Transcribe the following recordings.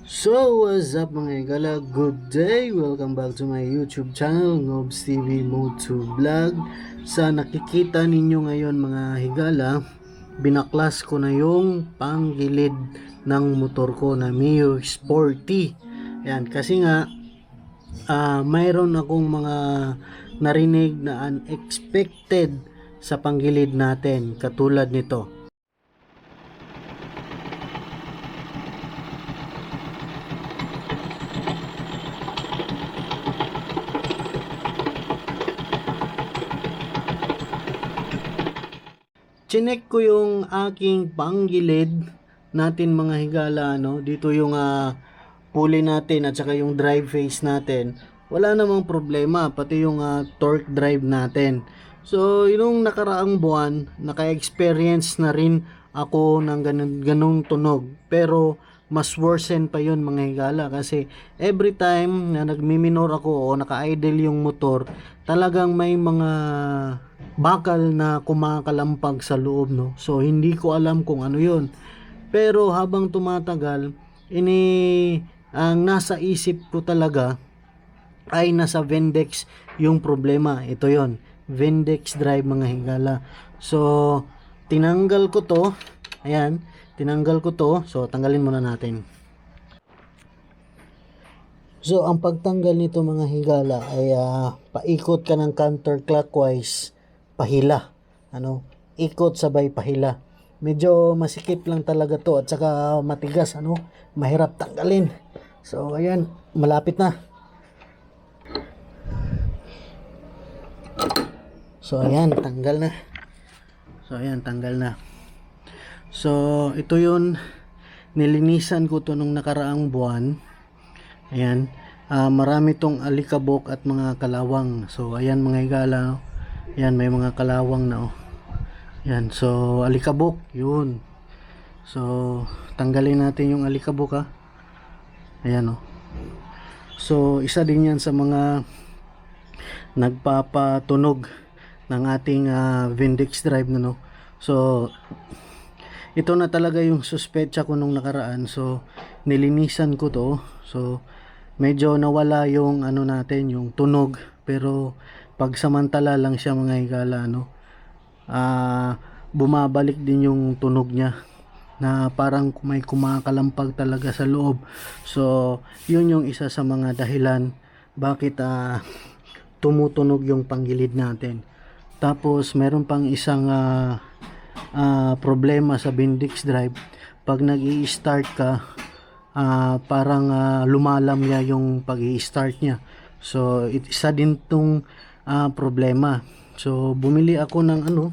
So, what's up mga higala? Good day! Welcome back to my YouTube channel, Nobs TV Moto Vlog. Sa nakikita ninyo ngayon mga higala, binaklas ko na yung panggilid ng motor ko na Mio Sporty. Ayan, kasi nga, mayroon akong mga narinig na unexpected sa panggilid natin, katulad nito. Chinek ko yung aking panggilid natin mga higala, no? Dito yung pulley natin at saka yung drive face natin. Wala namang problema, pati yung torque drive natin. So, yung nakaraang buwan, naka-experience na rin ako ng ganung tunog. Pero, mas worsen pa yun mga higala kasi every time na nagmi-minor ako o naka-idle yung motor, talagang may mga bakal na kumakalampag sa loob, no? So hindi ko alam kung ano 'yon. Pero habang tumatagal, ang nasa isip ko talaga ay nasa Vendex yung problema. Ito 'yon. Vendex drive mga higala. So tinanggal ko 'to. Ayan, tinanggal ko 'to. So tanggalin muna natin. So, ang pagtanggal nito mga higala ay paikot ka ng counterclockwise, pahila. Ano? Ikot sabay pahila. Medyo masikip lang talaga to at saka matigas, ano? Mahirap tanggalin. So, ayan, malapit na. So, ayan, tanggal na. So, ayan, tanggal na. So, ito yun. Nilinisan ko to nung nakaraang buwan. Ayan, marami tong alikabok at mga kalawang. So ayan mga higala, no? Ayan, may mga kalawang na, oh. Ayan, so alikabok, yun. So tanggalin natin yung alikabok, ha. Ayan, oh. So isa din yan sa mga nagpapatunog ng ating Vendex drive na, no. So ito na talaga yung suspecha ko nung nakaraan. So nilinisan ko to. So medyo nawala yung ano natin, yung tunog, pero pagsamantala lang siya mga higala, no. Bumabalik din yung tunog niya na parang may kumakalampag talaga sa loob. So yun yung isa sa mga dahilan bakit tumutunog yung panggilid natin. Tapos meron pang isang problema sa Bendix drive. Pag nag-i-start ka, parang lumalamya yung pag-i-start niya. So isa din tong problema. So bumili ako ng ng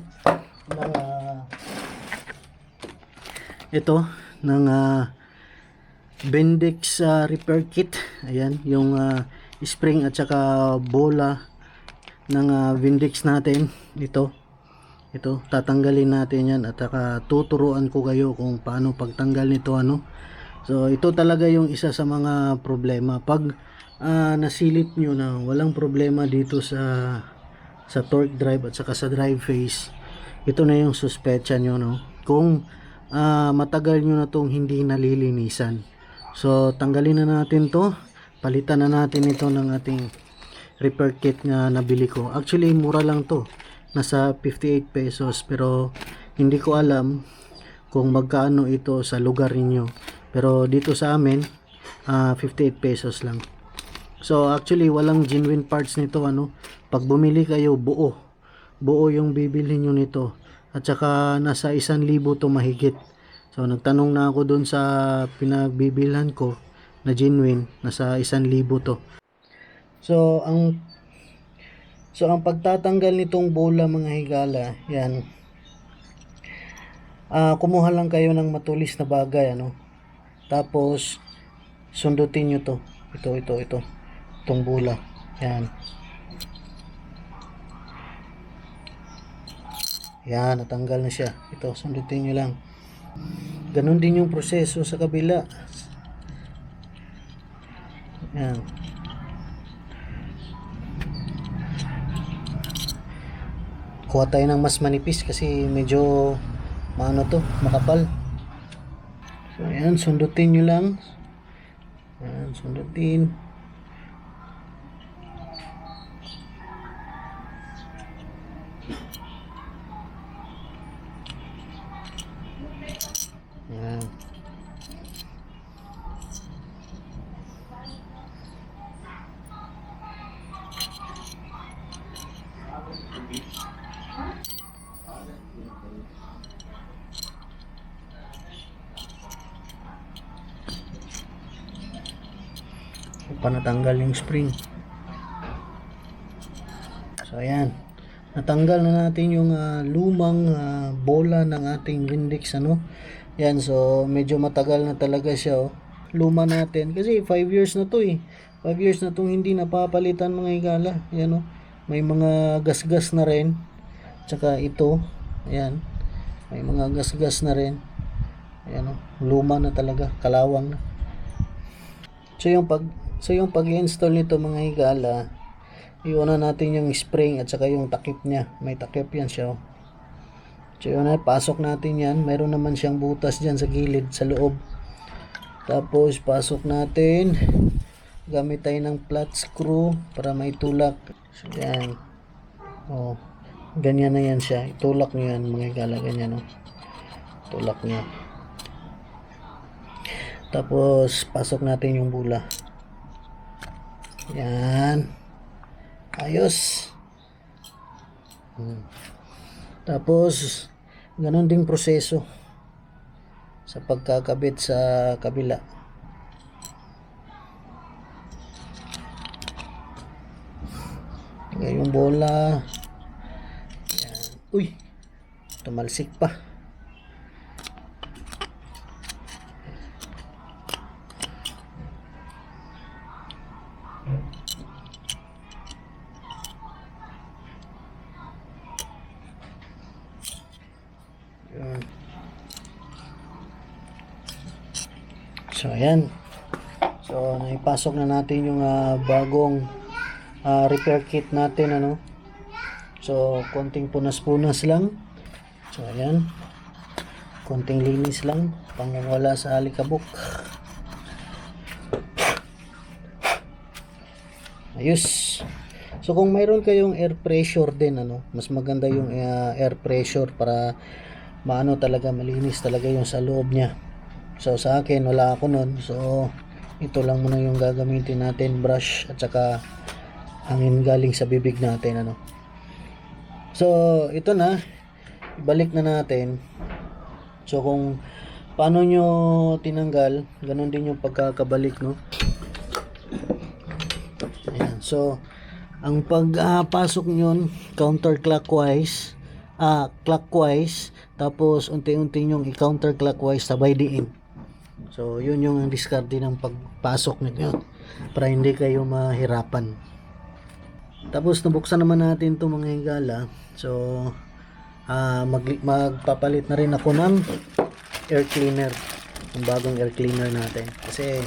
ito ng Bendix repair kit. Ayan, yung spring at saka bola ng Bendix natin. Ito, tatanggalin natin yan at saka tuturuan ko kayo kung paano pagtanggal nito, ano. So ito talaga yung isa sa mga problema. Pag nasilip nyo na walang problema dito sa torque drive at saka sa drive face, ito na yung suspecha nyo, no? Kung matagal nyo na tong hindi nalilinisan. So tanggalin na natin to. Palitan na natin ito ng ating repair kit na nabili ko. Actually mura lang to. Nasa 58 pesos, pero hindi ko alam kung magkano ito sa lugar ninyo. Pero dito sa amin, 58 pesos lang. So actually walang genuine parts nito, ano. Pag bumili kayo, buo yung bibili nyo nito. At saka nasa 1,000 to mahigit. So nagtanong na ako dun sa pinagbibilhan ko na genuine, nasa 1,000 to. So ang pagtatanggal nitong bola mga higala, yan. Kumuha lang kayo ng matulis na bagay, ano. Tapos sundutin nyo to. Ito. Itong bola. Yan. Yan, natanggal na siya. Ito, sundutin nyo lang. Ganon din yung proseso sa kabila. Yan. Kuha tayo ng mas manipis kasi medyo makapal. So ayan, sundutin nyo lang. Yan, sundutin. Yan. Panatanggal yung spring. So ayan, natanggal na natin yung lumang bola ng ating Windex, ano. Yan, so medyo matagal na talaga siya, oh. Luma natin kasi 5 years na to, 5 years na tong hindi napapalitan, mga higala. Yan, oh. May mga gasgas na rin. Tsaka ito, ayan, may mga gasgas na rin. Ayan, oh. Luma na talaga, kalawang na. So yung pag-install nito, mga higala, iuna natin yung spring at saka yung takip niya. May takip yan siya, oh. So yun na, pasok natin yan. Mayroon naman siyang butas dyan sa gilid, sa loob. Tapos pasok natin. Gamit tayo ng flat screw para may tulak. So yan, oh, ganyan na yan siya. Itulak nyo yan, mga higala, ganyan, oh. Tulak nyo. Tapos pasok natin yung bula. Yan, ayos. Tapos ganon ding proseso sa pagkakabit sa kabila. Yung bola. Yan. Uy, tumalsik pa. So ayan, so naipasok na natin yung bagong repair kit natin, ano. So konting punas-punas lang. So ayan, konting linis lang, pangwala sa alikabok. Ayos. So kung mayroon kayong air pressure din, ano, mas maganda yung air pressure para maano talaga, malinis talaga yung sa loob niya. So sa akin wala ako nun, so ito lang muna yung gagamitin natin, brush at saka hangin galing sa bibig natin, ano. So ito na, ibalik na natin. So kung paano nyo tinanggal, ganun din yung pagkakabalik, no. Ayan. So ang pagpasok nyon counterclockwise, clockwise, tapos unti-unti nyong i-counterclockwise sabay diin. So yun yung discard ng pagpasok ninyo para hindi kayo mahirapan. Tapos nabuksan naman natin to, mga higala. So magpapalit na rin ako ng air cleaner, yung bagong air cleaner natin, kasi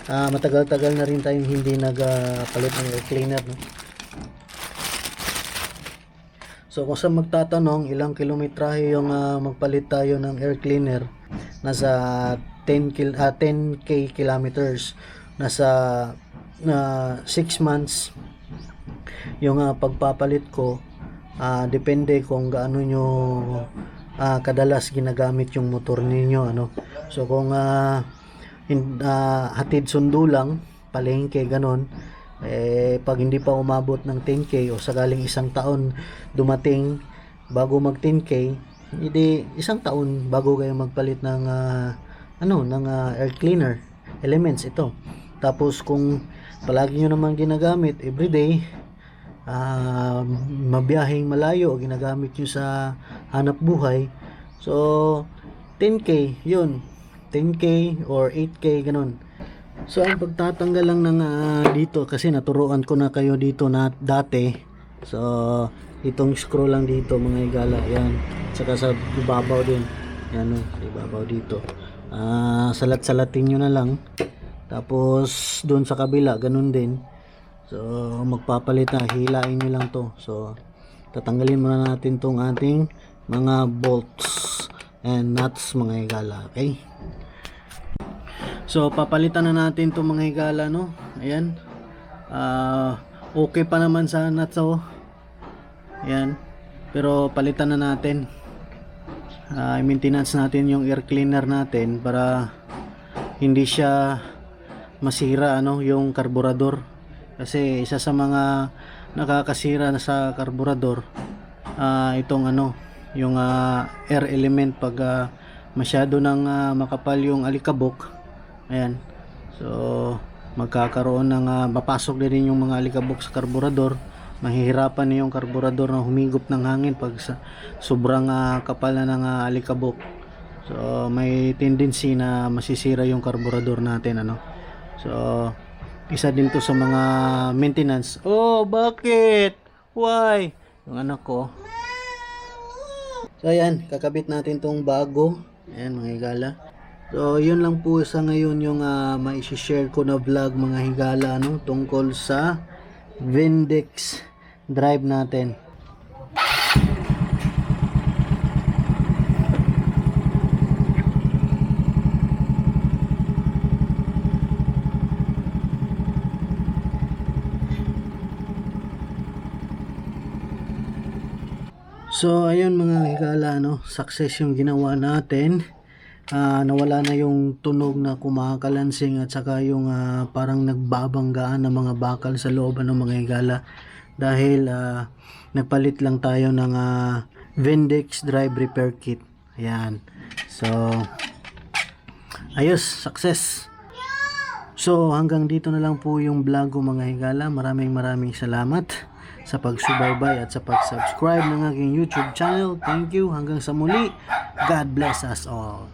matagal-tagal na rin tayong hindi nagpalit ng air cleaner, no? So kung sa magtatanong ilang kilometrahe yung magpalit tayo ng air cleaner, nasa 10k kilometers, nasa 6 months yung pagpapalit ko. Depende kung gaano nyo kadalas ginagamit yung motor ninyo, ano. So kung hatid sundo lang, palengke, ganon, pag hindi pa umabot ng 10k o sakaling isang taon dumating bago mag 10k, hindi isang taon bago kayo magpalit ng air cleaner elements ito. Tapos kung palagi nyo naman ginagamit everyday, mabiyahing malayo o ginagamit nyo sa hanap buhay, so 10k yun, 10k or 8k, ganun. So ang pagtatanggal lang ng dito, kasi naturuan ko na kayo dito na dati. So itong screw lang dito, mga higala, yan, saka sa ibabaw din, yan, sa ibabaw dito. Salat-salatin nyo na lang. Tapos doon sa kabila ganun din. So magpapalit na, hilain nyo lang to. So tatanggalin muna natin tong ating mga bolts and nuts, mga higala. Okay, So papalitan na natin itong mga higala, no? Ayan. Okay pa naman sana to. Ayan. Pero palitan na natin. I-maintenance natin yung air cleaner natin para hindi siya masira, ano, yung karburador. Kasi isa sa mga nakakasira na sa karburador, itong ano, yung air element pag masyado nang makapal yung alikabok. Ayan. So magkakaroon ng mapasok din yung mga alikabok sa karburador. Mahihirapan na yung karburador na humigop ng hangin pag sobrang kapal na ng alikabok. So may tendency na masisira yung karburador natin, ano. So isa din to sa mga maintenance. Oh, bakit? Why? Yung anak ko. So ayan, kakabit natin tong bago. Ayan mga higala. So yun lang po sa ngayon yung mai-share ko na vlog mga higala, no, tungkol sa Vindex drive natin. So ayun mga higala, no, success yung ginawa natin. Nawala na yung tunog na kumakalansing at saka yung parang nagbabanggaan ng mga bakal sa looban ng mga higala dahil nagpalit lang tayo ng Vindex drive repair kit. Ayan. So ayos, success. So hanggang dito na lang po yung vlog ko mga higala. Maraming salamat sa pagsubaybay at sa pag-subscribe ng aking YouTube channel. Thank you. Hanggang sa muli. God bless us all.